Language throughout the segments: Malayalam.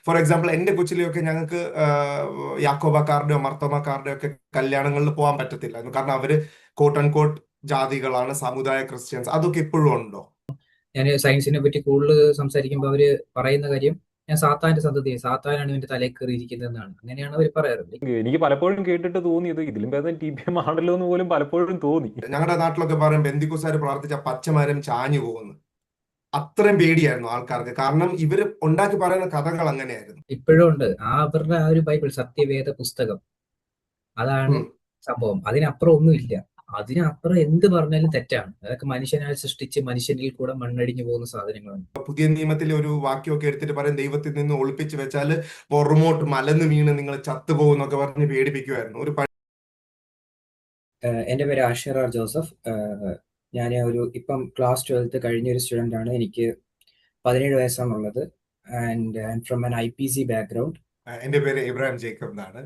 ഫോർ എക്സാമ്പിൾ എൻ്റെ കൊച്ചിലെയൊക്കെ ഞങ്ങൾക്ക് യാക്കോബക്കാരുടെയോ മർത്തോമക്കാരുടെയോ ഒക്കെ കല്യാണങ്ങളിൽ പോകാൻ പറ്റത്തില്ലായിരുന്നു. കാരണം അവര് കോട്ട് ആൻഡ് കോട്ട് ജാതികളാണ്, സമുദായ ക്രിസ്ത്യൻസ്. അതൊക്കെ ഇപ്പോഴും ഉണ്ടോ? ഞാൻ സയൻസിനെ പറ്റി കൂടുതൽ സംസാരിക്കുമ്പോൾ അവര് പറയുന്ന കാര്യം, ഞാൻ സാത്താന്റെ സന്തതി, സാത്താനാണ് ഇവന്റെ തലയിൽ കയറിയിരിക്കുന്നതെന്നാണ്. അങ്ങനെയാണ് അവർ പറയാറുള്ളത്. എനിക്ക് പലപ്പോഴും കേട്ടിട്ട് തോന്നിയത് ഇതിലും ഭേദം TPM ആണല്ലോ എന്ന് പോലും പലപ്പോഴും തോന്നി. ഞങ്ങളുടെ നാട്ടിലൊക്കെ പറയും ബന്ധിക്കുസാര് പ്രാർത്ഥിച്ച പച്ചമരം ചാഞ്ഞു പോകുന്നു. അത്രയും പേടിയായിരുന്നു ആൾക്കാർക്ക്. കാരണം ഇവര് ഉണ്ടാക്കി പറയുന്ന കഥകൾ അങ്ങനെയായിരുന്നു. ഇപ്പോഴും ഉണ്ട് അവരുടെ ആ ഒരു ബൈബിൾ, സത്യവേദ പുസ്തകം, അതാണ് സംഭവം. അതിനപ്പുറം ഒന്നുമില്ല. അതിനപ്പുറം എന്ത് പറഞ്ഞാലും തെറ്റാണ്. അതൊക്കെ മനുഷ്യനാൽ സൃഷ്ടിച്ച് മനുഷ്യനിൽ കൂടെ മണ്ണടിഞ്ഞു പോകുന്ന സാധനങ്ങളാണ്. പുതിയ നിയമത്തിലെ ഒരു വാക്യമൊക്കെ എടുത്തിട്ട് പറയും ദൈവത്തിൽ നിന്ന് ഒളിപ്പിച്ച് വെച്ചാൽ പുറമോട്ട് മലന്ന് വീണ് നിങ്ങൾ ചത്തുപോകുന്നൊക്കെ പറഞ്ഞ് പേടിപ്പിക്കുമായിരുന്നു. എൻ്റെ പേര് ആഷിറാർ ജോസഫ്. ഞാൻ ഇപ്പം ക്ലാസ് 12 കഴിഞ്ഞൊരു സ്റ്റുഡൻ്റ് ആണ്. എനിക്ക് 17 വയസ്സാണുള്ളത്. And I am from an IPC background. എൻ്റെ പേര് ഇബ്രാഹിം ജേക്കബ് എന്നാണ്.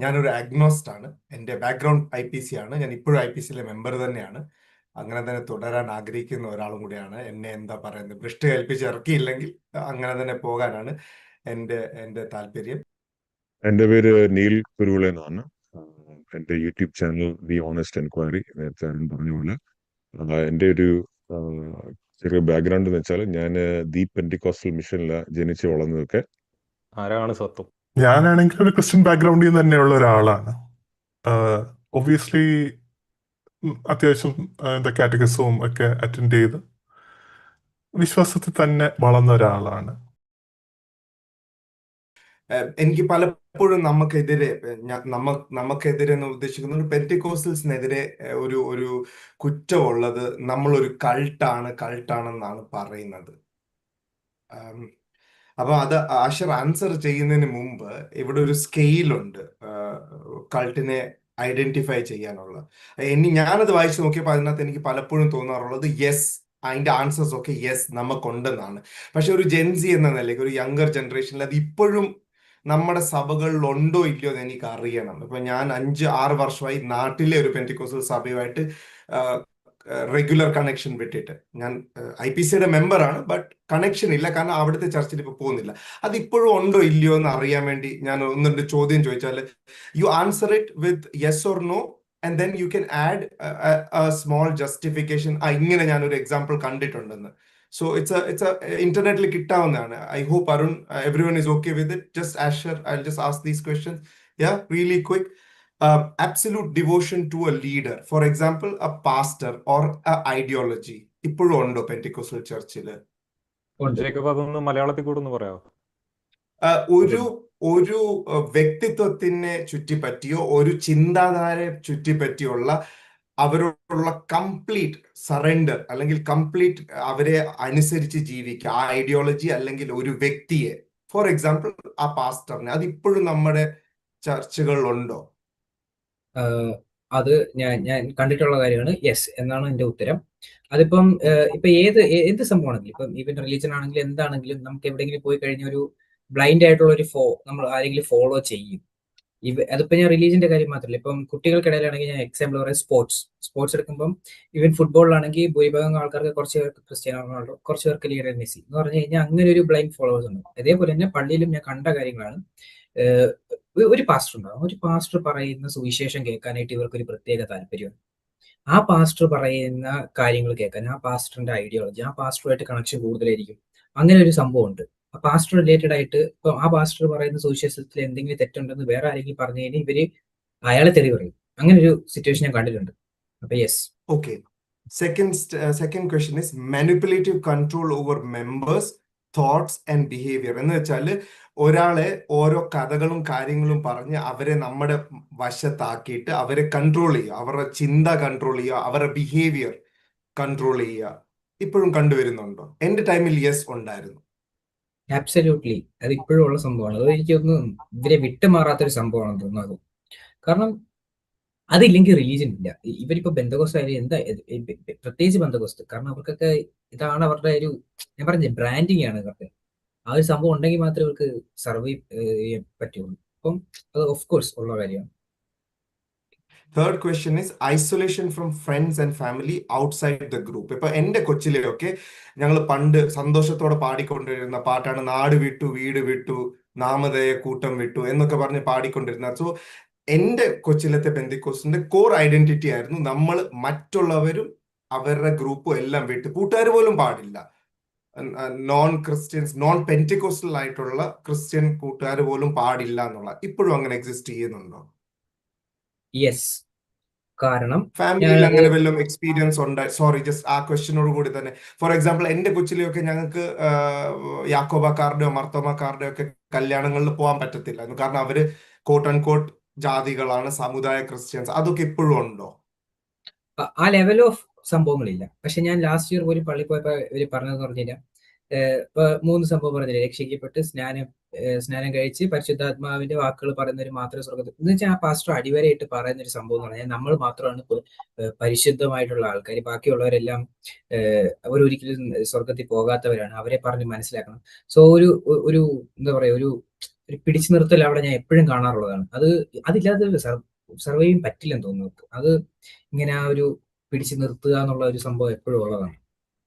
ഞാനൊരു അഗ്നോസ്റ്റ് ആണ്. എൻ്റെ ബാക്ക്ഗ്രൗണ്ട് IPC ആണ്. ഞാൻ ഇപ്പോഴും IPCയിലെ മെമ്പർ തന്നെയാണ്. അങ്ങനെ തന്നെ തുടരാൻ ആഗ്രഹിക്കുന്ന ഒരാളും കൂടിയാണ്. എന്നെ എന്താ പറയുന്നത്, ഭ്രഷ്ട് കൽപ്പിച്ച് ഇറക്കിയില്ലെങ്കിൽ അങ്ങനെ തന്നെ പോകാനാണ് എൻ്റെ താല്പര്യം. എൻ്റെ പേര് നീൽ കുരുവിള എന്നാണ്. എൻ്റെ YouTube channel the honest enquiry, നേരത്തെ പറഞ്ഞ പോലെ. എൻ്റെ ഒരു ചെറിയ ബാക്ക്ഗ്രൗണ്ട് എന്ന് വെച്ചാൽ ഞാൻ ദി പെന്റിക്കോസ്റ്റൽ മിഷനിലാണ് ജനിച്ച് വളർന്നതൊക്കെ. ആരാണ് സത്വം? ഞാനാണെങ്കിൽ ഒരു ക്രിസ്ത്യൻ ബാക്ക്ഗ്രൗണ്ടിൽ നിന്ന് തന്നെയുള്ള ഒരാളാണ്. ഒബ്വിയസ്ലി അത്യാവശ്യം എന്താ കാറ്റഗിസവും ഒക്കെ അറ്റൻഡ് ചെയ്ത് വിശ്വാസത്തിൽ തന്നെ വളർന്ന ഒരാളാണ്. എനിക്ക് പലപ്പോഴും നമുക്കെതിരെ എന്ന് ഉദ്ദേശിക്കുന്നത് പെന്റിക്കോസ്റ്റൽസിനെതിരെ ഒരു കുറ്റമുള്ളത് നമ്മളൊരു കൾട്ടാണെന്നാണ് പറയുന്നത്. അപ്പൊ അത് ആഷർ ആൻസർ ചെയ്യുന്നതിന് മുമ്പ് ഇവിടെ ഒരു സ്കെയിലുണ്ട് കൾട്ടിനെ ഐഡന്റിഫൈ ചെയ്യാനുള്ള. ഞാനത് വായിച്ചു നോക്കിയപ്പോൾ അതിനകത്ത് എനിക്ക് പലപ്പോഴും തോന്നാറുള്ളത് യെസ്, അതിന്റെ ആൻസേഴ്സ് ഒക്കെ യെസ് നമുക്കുണ്ടെന്നാണ്. പക്ഷെ ഒരു ജെൻസി എന്ന നിലയ്ക്ക്, ഒരു യങ്കർ ജനറേഷനിൽ അത് ഇപ്പോഴും നമ്മുടെ സഭകളിൽ ഉണ്ടോ ഇല്ലയോ എന്ന് എനിക്ക് അറിയണം. ഇപ്പൊ ഞാൻ 5-6 വർഷമായി നാട്ടിലെ ഒരു പെന്റിക്കോസ്റ്റൽ സഭയുമായിട്ട് റെഗുലർ കണക്ഷൻ വിട്ടിട്ട്. ഞാൻ IPCയുടെ മെമ്പറാണ്, ബട്ട് കണക്ഷൻ ഇല്ല. കാരണം അവിടുത്തെ ചർച്ചിൽ ഇപ്പൊ പോകുന്നില്ല. അത് ഇപ്പോഴും ഉണ്ടോ ഇല്ലയോ എന്ന് അറിയാൻ വേണ്ടി ഞാൻ ഒന്നുണ്ട് ചോദ്യം ചോദിച്ചാൽ, you answer it with yes or no and then you can add small justification. ഇങ്ങനെ ഞാനൊരു എക്സാമ്പിൾ കണ്ടിട്ടുണ്ടെന്ന്. സോ ഇറ്റ്സ് ഇന്റർനെറ്റിൽ കിട്ടാവുന്നതാണ്. I hope Arun everyone is okay with it. Just ആഷർ, I will just ask these questions. Yeah, really quick. Absolute devotion to a leader, for example a pastor or a ideology, ഇപ്പോഴും ഉണ്ടോ പെന്റിക്കോസ്റ്റൽ ചർച്ചില്? ജേക്കബ്, അതൊന്ന് മലയാളത്തിൽ കൂടെ ഒന്ന് പറയാമോ? ഒരു വ്യക്തിത്വത്തിനെ ചുറ്റിപ്പറ്റിയോ ഒരു ചിന്താധാരയെ ചുറ്റിപ്പറ്റിയുള്ള അവരോടുള്ള കംപ്ലീറ്റ് സറണ്ടർ, അല്ലെങ്കിൽ കംപ്ലീറ്റ് അവരെ അനുസരിച്ച് ജീവിക്കുക, ആ ഐഡിയോളജി അല്ലെങ്കിൽ ഒരു വ്യക്തിയെ, ഫോർ എക്സാമ്പിൾ ആ പാസ്റ്ററിനെ, അതിപ്പോഴും നമ്മുടെ ചർച്ചകളിലുണ്ടോ? അത് ഞാൻ കണ്ടിട്ടുള്ള കാര്യമാണ്. യെസ് എന്നാണ് എൻ്റെ ഉത്തരം. അതിപ്പം ഇപ്പൊ എന്ത് സംഭവമാണെങ്കിലും, ഇപ്പം ഈവൻ റിലീജിയൻ ആണെങ്കിലും എന്താണെങ്കിലും, നമുക്ക് എവിടെയെങ്കിലും പോയി കഴിഞ്ഞ ഒരു ബ്ലൈൻഡ് ആയിട്ടുള്ള നമ്മൾ ആരെങ്കിലും ഫോളോ ചെയ്യും. അതിപ്പോ ഞാൻ റിലീജിയന്റെ കാര്യം മാത്രമല്ല, ഇപ്പം കുട്ടികൾക്കിടയിലാണെങ്കിൽ ഞാൻ എക്സാമ്പിൾ പറയാം, സ്പോർട്സ് എടുക്കുമ്പം ഈവൻ ഫുട്ബോളിലാണെങ്കിൽ ഭൂരിഭാഗം ആൾക്കാർക്ക് കുറച്ച് പേർക്ക് ക്രിസ്ത്യാനോ റൊണാൾഡോ, കുറച്ച് പേർക്ക് ലിയണൽ മെസ്സി എന്ന് പറഞ്ഞു കഴിഞ്ഞാൽ അങ്ങനെ ഒരു ബ്ലൈൻഡ് ഫോളോവേഴ്സ് ഉണ്ട്. അതേപോലെ തന്നെ പള്ളിയിലും ഞാൻ കണ്ട കാര്യങ്ങളാണ്. ഒരു പാസ്റ്റർ ഉണ്ടാകും. ഒരു പാസ്റ്റർ പറയുന്ന സുവിശേഷം കേൾക്കാനായിട്ട് ഇവർക്കൊരു പ്രത്യേക താല്പര്യമാണ്. ആ പാസ്റ്റർ പറയുന്ന കാര്യങ്ങൾ കേൾക്കാൻ, ആ പാസ്റ്ററിന്റെ ഐഡിയോളജി, ആ പാസ്റ്ററുമായിട്ട് കണക്ഷൻ കൂടുതലായിരിക്കും. അങ്ങനെ ഒരു സംഭവം ഉണ്ട്. ആ പാസ്റ്റർ റിലേറ്റഡ് ആയിട്ട് ഇപ്പം ആ പാസ്റ്റർ പറയുന്ന സുവിശേഷത്തിൽ എന്തെങ്കിലും തെറ്റുണ്ടെന്ന് വേറെ ആരെങ്കിലും പറഞ്ഞു കഴിഞ്ഞാൽ ഇവര് അയാളെ തെറി പറയും. അങ്ങനെ ഒരു സിറ്റുവേഷൻ ഞാൻ കണ്ടിട്ടുണ്ട്. അപ്പൊ yes. Okay. Second question is manipulative control over members thoughts and behaviour. എന്ന് വെച്ചാൽ ഒരാളെ ഓരോ കഥകളും കാര്യങ്ങളും പറഞ്ഞ് അവരെ നമ്മുടെ വശത്താക്കിയിട്ട് അവരെ കൺട്രോൾ ചെയ്യുക, അവരുടെ ചിന്ത കൺട്രോൾ ചെയ്യുക, അവരുടെ ബിഹേവിയർ കൺട്രോൾ ചെയ്യുക, ഇപ്പോഴും കണ്ടുവരുന്നുണ്ടോ? എന്റെ ടൈമിൽ യെസ് ഉണ്ടായിരുന്നു. ആബ്സല്യൂട്ട്ലി. അത് ഇപ്പോഴും ഉള്ള സംഭവമാണ്. അത് എനിക്കൊന്നും ഇവരെ വിട്ടുമാറാത്തൊരു സംഭവമാണെന്ന് തോന്നുന്നത്. കാരണം അതില്ലെങ്കിൽ റിലീജിയൻ ഇല്ല. ഇവരിപ്പോ ബന്ധകോസ്റ്റ് ആയാലും എന്താ, പ്രത്യേകിച്ച് ബന്ധകോസ്റ്റ്, കാരണം അവർക്കൊക്കെ ഇതാണ് അവരുടെ ഒരു, ഞാൻ പറഞ്ഞ ബ്രാൻഡിങ് ആണ് ഇവർക്ക്. ആ ഒരു സംഭവം ഉണ്ടെങ്കിൽ മാത്രമേ ഇവർക്ക് സർവൈവ് ചെയ്യാൻ പറ്റുള്ളൂ. അപ്പം അത് ഓഫ് കോഴ്സ് ഉള്ള കാര്യമാണ്. Third question is isolation from friends and family outside the group. ഇപ്പൊ എന്റെ കൊച്ചിലെയൊക്കെ ഞങ്ങൾ പണ്ട് സന്തോഷത്തോടെ പാടിക്കൊണ്ടിരുന്ന പാട്ടാണ് നാട് വിട്ടു വീട് വിട്ടു നാമധേയ കൂട്ടം വിട്ടു എന്നൊക്കെ പറഞ്ഞ് പാടിക്കൊണ്ടിരുന്ന. സോ എന്റെ കൊച്ചിലത്തെ പെന്തിക്കോസ്റ്റിന്റെ കോർ ഐഡന്റിറ്റി ആയിരുന്നു നമ്മൾ മറ്റുള്ളവരും അവരുടെ ഗ്രൂപ്പും എല്ലാം വിട്ട്, കൂട്ടുകാർ പോലും പാടില്ല, നോൺ ക്രിസ്ത്യൻസ്, നോൺ പെന്റിക്കോസ്റ്റൽ ആയിട്ടുള്ള ക്രിസ്ത്യൻ കൂട്ടുകാർ പോലും പാടില്ല എന്നുള്ള. ഇപ്പോഴും അങ്ങനെ എക്സിസ്റ്റ് ചെയ്യുന്നുണ്ടോ? യെസ്. കാരണം ഫാമിലിയിൽ അങ്ങനെ വല്ലതും എക്സ്പീരിയൻസ് ഉണ്ട്? സോറി, ജസ്റ്റ് ആ ക്വസ്റ്റ്യനോട് കൂടി തന്നെ, ഫോർ എക്സാമ്പിൾ എന്റെ കൊച്ചിലെയൊക്കെ ഞങ്ങൾക്ക് യാക്കോബക്കാരുടെയോ മർത്തോമക്കാരുടെയോ ഒക്കെ കല്യാണങ്ങളിൽ പോകാൻ പറ്റത്തില്ലായിരുന്നു, കാരണം അവര് കോട്ട് ആൻഡ് കോട്ട് ജാതികളാണ്, സമുദായ ക്രിസ്ത്യൻസ്. അതൊക്കെ ഇപ്പോഴും ഉണ്ടോ? ആ ലെവൽ ഓഫ് സംഭവങ്ങളില്ല. പക്ഷെ ഞാൻ ലാസ്റ്റ് ഇയർ പോലും പള്ളി പോയപ്പോ ഇവര് പറഞ്ഞതെന്ന് പറഞ്ഞു കഴിഞ്ഞാൽ, ഇപ്പൊ 3 സംഭവം പറഞ്ഞില്ലേ, രക്ഷിക്കപ്പെട്ട് സ്നാനം കഴിച്ച് പരിശുദ്ധാത്മാവിന്റെ വാക്കുകൾ പറയുന്നവർ മാത്രമേ സ്വർഗത്തിൽ, എന്ന് വെച്ചാൽ ആ പാസ്റ്റർ അടിവരയിട്ട് പറയുന്ന ഒരു സംഭവം എന്ന് പറഞ്ഞാൽ നമ്മൾ മാത്രമാണ് പരിശുദ്ധമായിട്ടുള്ള ആൾക്കാർ, ബാക്കിയുള്ളവരെല്ലാം അവരൊരിക്കലും സ്വർഗത്തിൽ പോകാത്തവരാണ്, അവരെ പറഞ്ഞ് മനസ്സിലാക്കണം. സോ ഒരു എന്താ പറയാ, ഒരു പിടിച്ചു നിർത്തൽ അവിടെ ഞാൻ എപ്പോഴും കാണാറുള്ളതാണ്. അതില്ലാതെ സർവൈവ് ചെയ്യാൻ പറ്റില്ലെന്ന് തോന്നുന്നു. അത് ഇങ്ങനെ ആ ഒരു പിടിച്ചു നിർത്തുക എന്നുള്ള ഒരു സംഭവം എപ്പോഴും ഉള്ളതാണ്.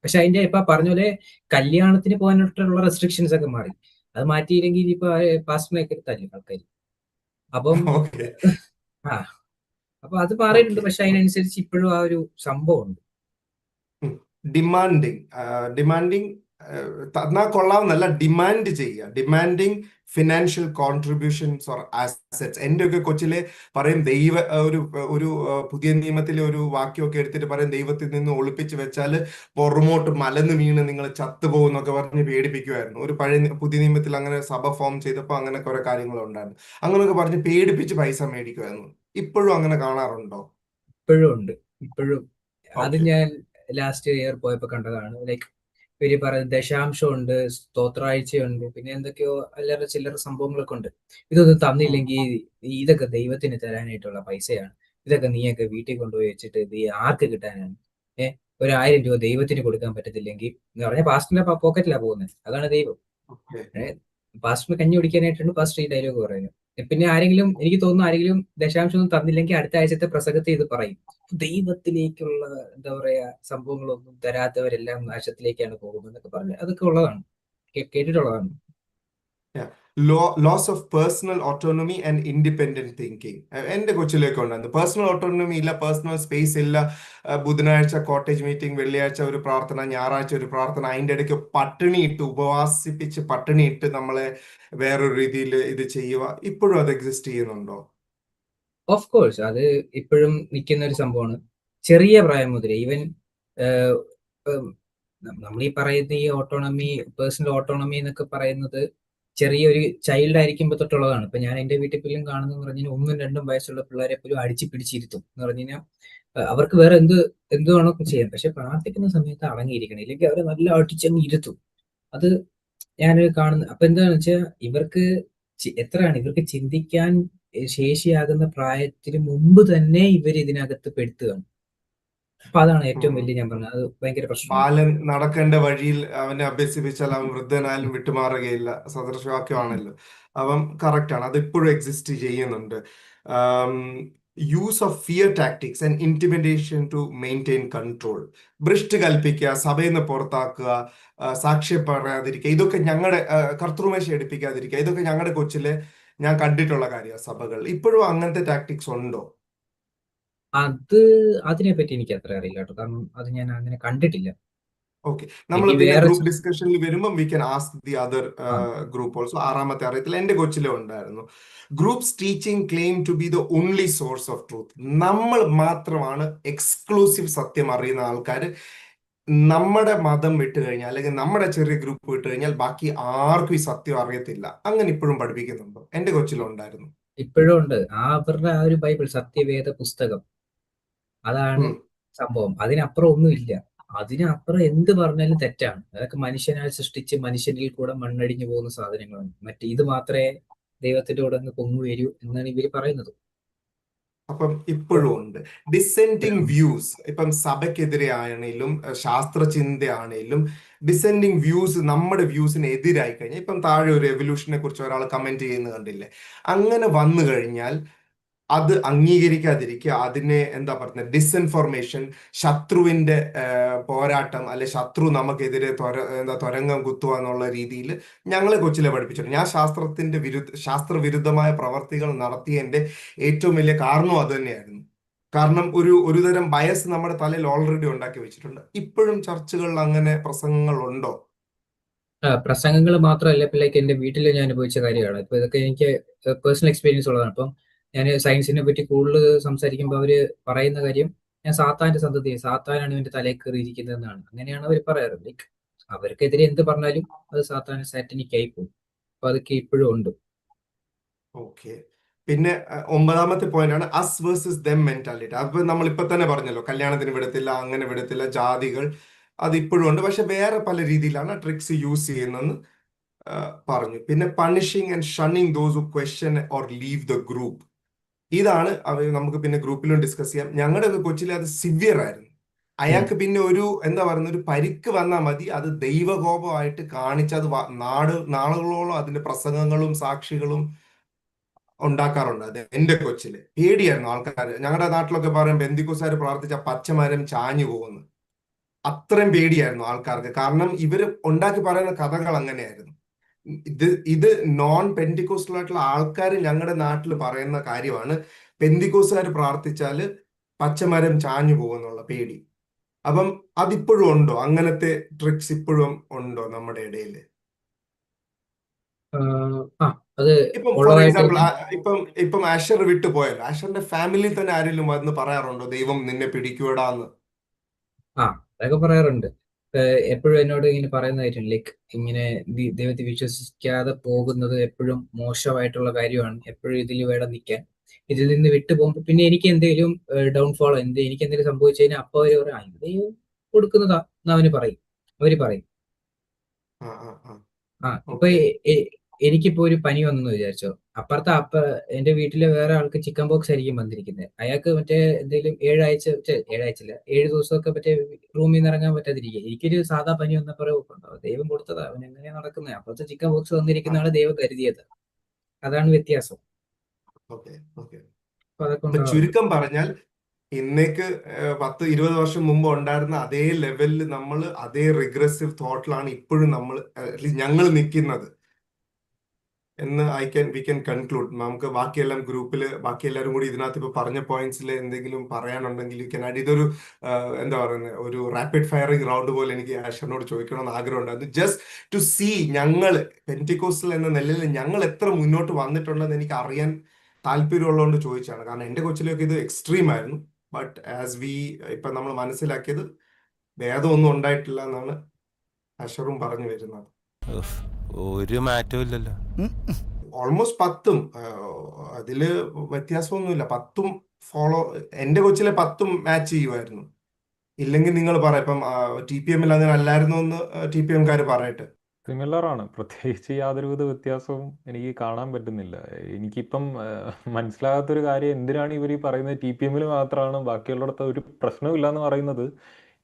പക്ഷെ അതിന്റെ ഇപ്പൊ പറഞ്ഞ പോലെ കല്യാണത്തിന് പോകാനായിട്ടുള്ള റെസ്ട്രിക്ഷൻസ് ഒക്കെ മാറി. അത് മാറ്റിയില്ലെങ്കിൽ ഇപ്പൊ പാസ്റ്റിനൊക്കെ തല്ലും ആൾക്കാർ. അപ്പം ഓക്കെ, ആ അപ്പൊ അത് മാറിയിട്ടുണ്ട്. ഓക്കെ. പക്ഷെ അതിനനുസരിച്ച് ഇപ്പോഴും ആ ഒരു സംഭവം ഉണ്ട്. ഡിമാൻഡിങ് തന്നാ കൊള്ളാമെന്നല്ല, ഡിമാൻഡ് ചെയ്യുക, demanding financial contributions or assets. എൻ്റെ ഒക്കെ കൊച്ചിലെ പറയും ഒരു ഒരു പുതിയ നിയമത്തിലെ ഒരു വാക്യമൊക്കെ എടുത്തിട്ട് പറയും, ദൈവത്തിൽ നിന്ന് ഒളിപ്പിച്ച് വെച്ചാൽ പുറമോട്ട് മലന്ന് വീണ് നിങ്ങൾ ചത്തുപോകുന്നൊക്കെ പറഞ്ഞ് പേടിപ്പിക്കുമായിരുന്നു. ഒരു പുതിയ നിയമത്തിൽ അങ്ങനെ സഭ ഫോം ചെയ്തപ്പോൾ അങ്ങനെ കുറെ കാര്യങ്ങളുണ്ടായിരുന്നു. അങ്ങനെയൊക്കെ പറഞ്ഞ് പേടിപ്പിച്ച് പൈസ മേടിക്കുമായിരുന്നു. ഇപ്പോഴും അങ്ങനെ കാണാറുണ്ടോ? ഇപ്പോഴും ഉണ്ട്, ഇപ്പോഴും. അത് ഓക്കെ. ഞാൻ ലാസ്റ്റ് ഇയർ പോയപ്പോ കണ്ടതാണ്. ലൈക്ക് ഇവര് പറയുന്നത് ദശാംശമുണ്ട്, സ്തോത്രാഴ്ചയുണ്ട്, പിന്നെ എന്തൊക്കെയോ അല്ലറ ചില്ലറ സംഭവങ്ങളൊക്കെ ഉണ്ട്. ഇതൊന്നും തന്നില്ലെങ്കിൽ ഇതൊക്കെ ദൈവത്തിന് തരാനായിട്ടുള്ള പൈസയാണ്, ഇതൊക്കെ നീയൊക്കെ വീട്ടിൽ കൊണ്ടുപോയി വെച്ചിട്ട് ഇത് ആർക്ക് കിട്ടാനാണ്? ഒരു 1000 രൂപ ദൈവത്തിന് കൊടുക്കാൻ പറ്റത്തില്ലെങ്കിൽ എന്ന് പറഞ്ഞാൽ പാസ്റ്റിന്റെ പോക്കറ്റിലാണ് പോകുന്നത്. അതാണ് ദൈവം. ഓക്കെ. പാസ്റ്റിന് കഞ്ഞി കുടിക്കാനായിട്ടാണ് പാസ്റ്റർ ഈ ഡയലോഗ് പറയുന്നത്. പിന്നെ ആരെങ്കിലും, എനിക്ക് തോന്നുന്നു ആരെങ്കിലും ദശാംശം ഒന്നും തന്നില്ലെങ്കിൽ അടുത്ത ആഴ്ചത്തെ പ്രസംഗത്തിൽ ഇത് പറയും, ദൈവത്തിലേക്കുള്ള എന്താ പറയാ സംഭവങ്ങളൊന്നും തരാത്തവരെല്ലാം നാശത്തിലേക്കാണ് പോകുന്നത് എന്നൊക്കെ പറഞ്ഞ് അതൊക്കെ ഉള്ളതാണ്, കേട്ടിട്ടുള്ളതാണ്. Loss of personal autonomy and independent thinking എന്റെ കൊച്ചിലേക്ക് ഉണ്ടായിരുന്നു. പേഴ്സണൽ ഓട്ടോണമി ഇല്ല, പേഴ്സണൽ സ്പേസ് ഇല്ല. ബുധനാഴ്ച കോട്ടേജ് മീറ്റിംഗ്, വെള്ളിയാഴ്ച ഒരു പ്രാർത്ഥന, ഞായറാഴ്ച ഒരു പ്രാർത്ഥന, അതിൻ്റെ ഇടയ്ക്ക് പട്ടിണിയിട്ട് ഉപവാസിപ്പിച്ച് പട്ടിണിയിട്ട് നമ്മളെ വേറൊരു രീതിയിൽ ഇത് ചെയ്യുക. ഇപ്പോഴും അത് എക്സിസ്റ്റ് ചെയ്യുന്നുണ്ടോ? ഓഫ് കോഴ്സ് അത് ഇപ്പോഴും നിൽക്കുന്ന ഒരു സംഭവമാണ്. ചെറിയ പ്രായം മുതലേ ഈവൻ നമ്മൾ ഈ പറയുന്ന ഈ ഓട്ടോണമി, പേഴ്സണൽ ഓട്ടോണമി എന്നൊക്കെ പറയുന്നത് ചെറിയൊരു ചൈൽഡ് ആയിരിക്കുമ്പോൾ തൊട്ടുള്ളതാണ്. ഇപ്പൊ ഞാൻ എന്റെ വീട്ടിൽ പോലും കാണുന്നതെന്ന് പറഞ്ഞാൽ 1ഉം 2ഉം വയസ്സുള്ള പിള്ളേരെ പോലും അടിച്ച് പിടിച്ചിരുത്തും എന്ന് പറഞ്ഞു കഴിഞ്ഞാൽ അവർക്ക് വേറെ എന്ത് വേണോ ചെയ്യാം, പക്ഷെ പ്രാർത്ഥിക്കുന്ന സമയത്ത് അടങ്ങിയിരിക്കണം, ഇല്ലെങ്കിൽ അവരെ നല്ല അടിച്ചങ്ങ് ഇരുത്തും. അത് ഞാൻ കാണുന്നത്. അപ്പൊ എന്താണെന്ന് വെച്ചാൽ ഇവർക്ക് എത്രയാണ് ഇവർക്ക് ചിന്തിക്കാൻ ശേഷിയാകുന്ന പ്രായത്തിന് മുമ്പ് തന്നെ ഇവർ ഇതിനകത്ത് പെടുത്തുകയാണ്. അപ്പൊ അതാണ് ഏറ്റവും വലിയ, ഞാൻ പറഞ്ഞത്, അത് ഭയങ്കര പ്രശ്നമാണ്. ബാലൻ നടക്കേണ്ട വഴിയിൽ അവനെ അഭ്യസിപ്പിച്ചാൽ അവൻ വൃദ്ധനായാലും വിട്ടുമാറുകയില്ല, സദൃശവാക്യമാണല്ലോ. അവൻ കറക്റ്റാണ്, അത് ഇപ്പോഴും എക്സിസ്റ്റ് ചെയ്യുന്നുണ്ട്. Use of fear tactics and intimidation to maintain control. ഭ്രഷ്ട് കൽപ്പിക്കുക, സഭയിൽ നിന്ന് പുറത്താക്കുക, സാക്ഷ്യം പറയാതിരിക്കുക, ഇതൊക്കെ ഞങ്ങളുടെ കർത്തൃമേശ എടുപ്പിക്കാതിരിക്കുക, ഇതൊക്കെ ഞങ്ങളുടെ കൊച്ചിലെ ഞാൻ കണ്ടിട്ടുള്ള കാര്യമാണ്. സഭകൾ ഇപ്പോഴും അങ്ങനത്തെ ടാക്ടിക്സ് ഉണ്ടോ? അതിനെപ്പറ്റി എനിക്ക് അത്ര അറിയില്ല കേട്ടോ, കാരണം അത് ഞാൻ അങ്ങനെ കണ്ടിട്ടില്ല. ഓക്കെ, നമ്മൾ ഇനി പിന്നെ വേറെ ഗ്രൂപ്പ് ഡിസ്കഷനിൽ വരുമ്പോൾ we can ask the other uh, group also. 6ാമത്തെ അറിയത്തിൽ എന്റെ കൊച്ചിലെ ഉണ്ടായിരുന്നു. Groups teaching claim to be the only source of truth. നമ്മൾ മാത്രമാണ് എക്സ്ക്ലൂസീവ് സത്യം അറിയുന്ന ആൾക്കാർ. നമ്മുടെ മതം വിട്ട് കഴിഞ്ഞാൽ, അല്ലെങ്കിൽ നമ്മുടെ ചെറിയ ഗ്രൂപ്പ് വിട്ട് കഴിഞ്ഞാൽ ബാക്കി ആർക്കും ഈ സത്യം അറിയത്തില്ല. അങ്ങനെ ഇപ്പോഴും പഠിപ്പിക്കുന്നുണ്ടോ? എന്റെ കൊച്ചിലുണ്ടായിരുന്നു. ഇപ്പോഴും ഉണ്ട്. അവരുടെ ആ ഒരു ബൈബിൾ, സത്യവേദ പുസ്തകം, അതാണ് ഉം. സംഭവം. അതിനപ്പുറം ഒന്നുമില്ല. അതിനപ്പുറം എന്ത് പറഞ്ഞാലും തെറ്റാണ്. അതൊക്കെ മനുഷ്യനാൽ സൃഷ്ടിച്ച് മനുഷ്യനിൽ കൂടെ മണ്ണടിഞ്ഞു പോകുന്ന സാധനങ്ങളാണ്. ഇത് മാത്രമേ ദൈവത്തിന്റെ കൂടെ നിന്ന് പൊങ്ങു വരൂ എന്നാണ് ഇവര് പറയുന്നത്. അപ്പം ഇപ്പോഴും ഉണ്ട് ഡിസെൻഡിങ് വ്യൂസ്. ഇപ്പം സഭയ്ക്കെതിരെ ആണെങ്കിലും ശാസ്ത്രചിന്തയാണെങ്കിലും ഡിസെൻഡിങ് വ്യൂസ് നമ്മുടെ വ്യൂസിന് എതിരായി കഴിഞ്ഞാൽ, ഇപ്പം താഴെ ഒരു എവല്യൂഷനെ കുറിച്ച് ഒരാൾ കമന്റ് ചെയ്യുന്നത് കണ്ടില്ലേ, അങ്ങനെ വന്നു കഴിഞ്ഞാൽ അത് അംഗീകരിക്കാതിരിക്കുക, അതിനെ എന്താ പറയുന്നത്, ഡിസ്ഇൻഫർമേഷൻ, ശത്രുവിന്റെ പോരാട്ടം, അല്ലെ ശത്രു നമുക്കെതിരെ തുരങ്കം കുത്തുക എന്നുള്ള രീതിയിൽ ഞങ്ങളെ കൊച്ചിലെ പഠിപ്പിച്ചിട്ടുണ്ട്. ഞാൻ ശാസ്ത്രവിരുദ്ധമായ പ്രവർത്തികൾ നടത്തിയതിന്റെ ഏറ്റവും വലിയ കാരണവും അത് തന്നെയായിരുന്നു. കാരണം ഒരു തരം ബയസ് നമ്മുടെ തലയിൽ ഓൾറെഡി ഉണ്ടാക്കി വെച്ചിട്ടുണ്ട്. ഇപ്പോഴും ചർച്ചുകളിൽ അങ്ങനെ പ്രസംഗങ്ങൾ ഉണ്ടോ? പ്രസംഗങ്ങൾ മാത്രമല്ല, ഇപ്പൊ ലൈക്ക് എന്റെ വീട്ടിൽ ഞാൻ അനുഭവിച്ച കാര്യമാണ്. ഇപ്പൊ ഇതൊക്കെ എനിക്ക് പേഴ്സണൽ എക്സ്പീരിയൻസ് ഉള്ളതാണ്. അപ്പം ഞാൻ സയൻസിനെ പറ്റി കൂടുതൽ സംസാരിക്കുമ്പോൾ അവര് പറയുന്ന കാര്യം, ഞാൻ സാത്താന്റെ സന്തതിയെ, സാത്താനാണ് ഇവന്റെ തലയിൽ കയറിയിരിക്കുന്നതെന്നാണ്. അങ്ങനെയാണ് അവർ പറയാറ്. ലൈക്ക് അവർക്കെതിരെ എന്ത് പറഞ്ഞാലും അത് സാറ്റനിക് ആയി പോകും. അപ്പൊ അതൊക്കെ ഇപ്പോഴും ഉണ്ട്. ഓക്കെ. പിന്നെ 9ാമത്തെ പോയിന്റ് ആണ് അസ് വേഴ്സസ് ദം മെന്റാലിറ്റി. അപ്പൊ നമ്മൾ ഇപ്പൊ തന്നെ പറഞ്ഞല്ലോ, കല്യാണത്തിന് വിടത്തില്ല, അങ്ങനെ വിടത്തില്ല, ജാതികൾ, അത് ഇപ്പോഴും ഉണ്ട്. പക്ഷെ വേറെ പല രീതിയിലാണ് ട്രിക്സ് യൂസ് ചെയ്യുന്നതെന്ന് പറഞ്ഞു. പിന്നെ punishing and shunning those who question or leave the group. ഇതാണ് നമുക്ക് പിന്നെ ഗ്രൂപ്പിലും ഡിസ്കസ് ചെയ്യാം. ഞങ്ങളുടെ കൊച്ചിലെ അത് സിവിയർ ആയിരുന്നു. അയാൾക്ക് പിന്നെ എന്താ പറയുന്ന, ഒരു പരിക്ക് വന്നാൽ മതി, അത് ദൈവകോപമായിട്ട് കാണിച്ച് അത് നാളുകളോളം അതിന്റെ പ്രസംഗങ്ങളും സാക്ഷികളും ഉണ്ടാക്കാറുണ്ട്. അത് എന്റെ കൊച്ചില് പേടിയായിരുന്നു. ആൾക്കാർ ഞങ്ങളുടെ നാട്ടിലൊക്കെ പറയും, ബന്ദിക്കോസുകാർ പ്രാർത്ഥിച്ച പച്ചമരം ചാഞ്ഞു പോകുന്നു. അത്രയും പേടിയായിരുന്നു ആൾക്കാർക്ക്. കാരണം ഇവര് ഉണ്ടാക്കി പറയുന്ന കഥകൾ അങ്ങനെയായിരുന്നു. ഇത് നോൺ പെന്തിക്കോസ്റ്റലായിട്ടുള്ള ആൾക്കാർ ഞങ്ങളുടെ നാട്ടിൽ പറയുന്ന കാര്യമാണ്. പെന്തിക്കോസുകാർ പ്രാർത്ഥിച്ചാല് പച്ചമരം ചാഞ്ഞു പോകുന്നുള്ള പേടി. അപ്പം അതിപ്പോഴും ഉണ്ടോ? അങ്ങനത്തെ ട്രിക്സ് ഇപ്പോഴും ഉണ്ടോ നമ്മുടെ ഇടയിൽ? അത് ഇപ്പം ഫോർ ഉള്ളതായിട്ട് എക്സാമ്പിൾ, ഇപ്പം ആഷർ വിട്ടു പോയല്ലോ, ആഷറിന്റെ ഫാമിലി തന്നെ ആരെങ്കിലും വന്ന് പറയാറുണ്ടോ ദൈവം നിന്നെ പിടിക്കൂടാന്ന്? അതൊക്കെ പറയാറുണ്ട്. എപ്പോഴും എന്നോട് ഇങ്ങനെ പറയുന്നതായിട്ടുണ്ട്, ലൈക്ക് ഇങ്ങനെ ദൈവത്തെ വിശ്വസിക്കാതെ പോകുന്നത് എപ്പോഴും മോശമായിട്ടുള്ള കാര്യമാണ്. എപ്പോഴും ഇതിൽ വേണം നിൽക്കാൻ. ഇതിൽ നിന്ന് വിട്ടു പോകുമ്പോൾ പിന്നെ എനിക്ക് എന്തെങ്കിലും ഡൗൺഫോൾ, എനിക്ക് എന്തെങ്കിലും സംഭവിച്ചു കഴിഞ്ഞാൽ അപ്പൊ അവര് പറയാം, ദൈവം കൊടുക്കുന്നതാ എന്ന് അവര് പറയും. ഇപ്പൊ എനിക്കിപ്പോ ഒരു പനി വന്നെന്ന് വിചാരിച്ചോ, എന്റെ വീട്ടിലെ വേറെ ആൾക്ക് ചിക്കൻ ബോക്സ് ആയിരിക്കും വന്നിരിക്കുന്നത്. അയാൾക്ക് മറ്റേ എന്തെങ്കിലും 7 ദിവസമൊക്കെ മറ്റേ റൂമിൽ നിന്ന് ഇറങ്ങാൻ പറ്റാതിരിക്കുക. എനിക്കൊരു സാധാ പനി വന്നപ്പോ ദൈവം കൊടുത്തതാ, അവൻ എങ്ങനെയാ നടക്കുന്നത്. അപ്പോഴത്തെ ചിക്കൻ ബോക്സ് വന്നിരിക്കുന്നതാണ് ദൈവം കരുതിയത്. അതാണ് വ്യത്യാസം. അപ്പൊ അതൊക്കെ ഉണ്ടാവാറുണ്ട്. ചുരുക്കം പറഞ്ഞാൽ ഇന്നേക്ക് 10-20 വർഷം മുമ്പ് ഉണ്ടായിരുന്ന അതേ ലെവലിൽ നമ്മൾ അതേ റിഗ്രസീവ് തോട്ടിലാണ് ഇപ്പോഴും ഞങ്ങൾ നിൽക്കുന്നത് എന്ന് വി ക്യാൻ കൺക്ലൂഡ്. നമുക്ക് ബാക്കിയെല്ലാം ഗ്രൂപ്പിൽ ബാക്കി എല്ലാവരും കൂടി ഇതിനകത്ത് ഇപ്പൊ പറഞ്ഞ പോയിന്റ്സിൽ എന്തെങ്കിലും പറയാനുണ്ടെങ്കിൽ യു ക്യാൻ ആഡ്. ഇതൊരു എന്താ പറയുന്നത്, ഒരു റാപ്പിഡ് ഫയറിംഗ് റൗണ്ട് പോലെ എനിക്ക് ആഷറിനോട് ചോദിക്കണമെന്ന് ആഗ്രഹമുണ്ടായിരുന്നു. ജസ്റ്റ് ടു സീ ഞങ്ങൾ പെന്തിക്കോസ്റ്റൽ എന്ന നിലയിൽ ഞങ്ങൾ എത്ര മുന്നോട്ട് വന്നിട്ടുണ്ടെന്ന് എനിക്ക് അറിയാൻ താല്പര്യമുള്ളതുകൊണ്ട് ചോദിച്ചാണ്. കാരണം എൻ്റെ കൊച്ചിലേക്ക് ഇത് എക്സ്ട്രീം ആയിരുന്നു. ബട്ട് ഇപ്പൊ നമ്മൾ മനസ്സിലാക്കിയത് ഭേദമൊന്നും ഉണ്ടായിട്ടില്ല എന്നാണ് ആഷറും പറഞ്ഞു വരുന്നത്. ഒരു മാറ്റവും ഇല്ലല്ലോ. ഓൾമോസ്റ്റ് 10ഉം അതില് വ്യത്യാസമൊന്നുമില്ല. 10ഉം എന്റെ കൊച്ചിലെ 10ഉം മാച്ച് ചെയ്യുമായിരുന്നു. ഇല്ലെങ്കിൽ നിങ്ങൾ പറയാം, ഇപ്പം TPM-ൽ അങ്ങനെ അല്ലായിരുന്നു എന്ന് TPM-കാര് പറയട്ടെ. സിമിലർ ആണ്. പ്രത്യേകിച്ച് യാതൊരുവിധ വ്യത്യാസവും എനിക്ക് കാണാൻ പറ്റുന്നില്ല. എനിക്കിപ്പം മനസ്സിലാകാത്തൊരു കാര്യം, എന്തിനാണ് ഇവർ ഈ പറയുന്നത് TPM-ൽ മാത്രമാണ് ബാക്കിയുള്ളിടത്ത് ഒരു പ്രശ്നമില്ല എന്ന് പറയുന്നത്.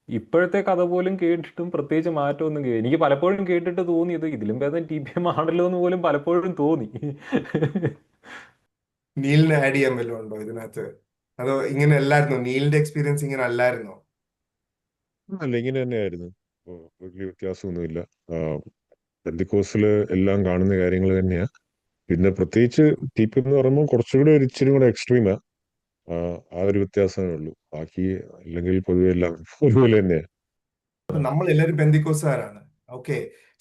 ഇപ്പോഴത്തെ കഥ പോലും കേട്ടിട്ടും പ്രത്യേകിച്ച് മാറ്റമൊന്നും എനിക്ക് പലപ്പോഴും കേട്ടിട്ട് തോന്നിയത് ഇതിലും ഭേദം TPM ആണല്ലോ എന്ന് പോലും പലപ്പോഴും തോന്നി. നീലിന് ആഡ് ചെയ്യാൻ വല്ലതും ഉണ്ടോ ഇതിനകത്ത്? അതോ ഇങ്ങനെ അല്ലായിരുന്നോ? നീലിന്റെ എക്സ്പീരിയൻസ് ഇങ്ങനെ അല്ലായിരുന്നോ? അല്ല, ഇങ്ങനെ തന്നെയായിരുന്നു. വലിയ വ്യത്യാസമൊന്നുമില്ല. പെന്തിക്കോസില് എല്ലാം കാണുന്ന കാര്യങ്ങൾ തന്നെയാ. പിന്നെ പ്രത്യേകിച്ച് TPM എന്ന് പറയുമ്പോൾ കുറച്ചുകൂടെ ഇച്ചിരി കൂടെ എക്സ്ട്രീമാ. ആ ഒരു വ്യത്യാസമേ ഉള്ളൂ. ബാക്കി അല്ലെങ്കിൽ പൊതുവെ എല്ലാം ഒരുപോലെ തന്നെയാ. നമ്മൾ എല്ലാവരും പെന്തിക്കോസുകാരാണ്. Okay,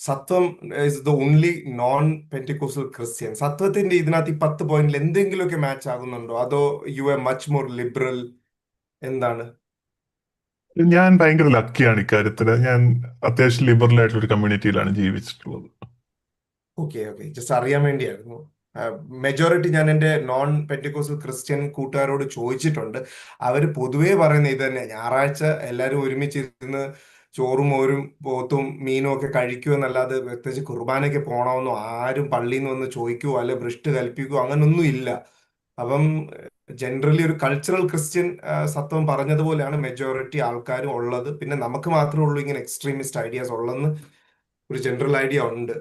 Sathwam is the only non Pentecostal Christian. സത്വത്തിന്റെ ഇതിനകത്ത് ഈ 10 പോയിന്റിൽ എന്തെങ്കിലുമൊക്കെ മാച്ച് ആകുന്നുണ്ടോ? അതോ you are much more liberal? എന്താണ്? ഞാൻ ഭയങ്കര ലക്കിയാണ് ഇക്കാര്യത്തില്. ഞാൻ അത്യാവശ്യം ലിബറൽ ആയിട്ടുള്ള ഒരു കമ്മ്യൂണിറ്റിയിലാണ് ജീവിച്ചിട്ടുള്ളത്. ഓക്കെ, ജസ്റ്റ് അറിയാൻ വേണ്ടിയായിരുന്നു. മെജോറിറ്റി ഞാൻ എൻ്റെ നോൺ പെന്തിക്കോസ്റ്റൽ ക്രിസ്ത്യൻ കൂട്ടുകാരോട് ചോദിച്ചിട്ടുണ്ട്. അവർ പൊതുവേ പറയുന്ന ഇത് തന്നെ, ഞായറാഴ്ച എല്ലാവരും ഒരുമിച്ചിരുന്ന് ചോറും മോരും പോത്തും മീനും ഒക്കെ കഴിക്കുമെന്നല്ലാതെ പ്രത്യേകിച്ച് കുർബാനയ്ക്ക് പോകണമെന്നോ ആരും പള്ളിയിൽ നിന്ന് വന്ന് ചോദിക്കുവോ അല്ലെ ഭ്രഷ്ട് കൽപ്പിക്കുവോ അങ്ങനൊന്നും ഇല്ല. അപ്പം ജനറലി ഒരു കൾച്ചറൽ ക്രിസ്ത്യൻ സത്വം പറഞ്ഞതുപോലെയാണ് മെജോറിറ്റി ആൾക്കാരും ഉള്ളത്. പിന്നെ നമുക്ക് മാത്രമേ ഉള്ളൂ ഇങ്ങനെ എക്സ്ട്രീമിസ്റ്റ് ഐഡിയാസ് ഉള്ളതെന്ന് ഒരു ജനറൽ ഐഡിയ ഉണ്ട്.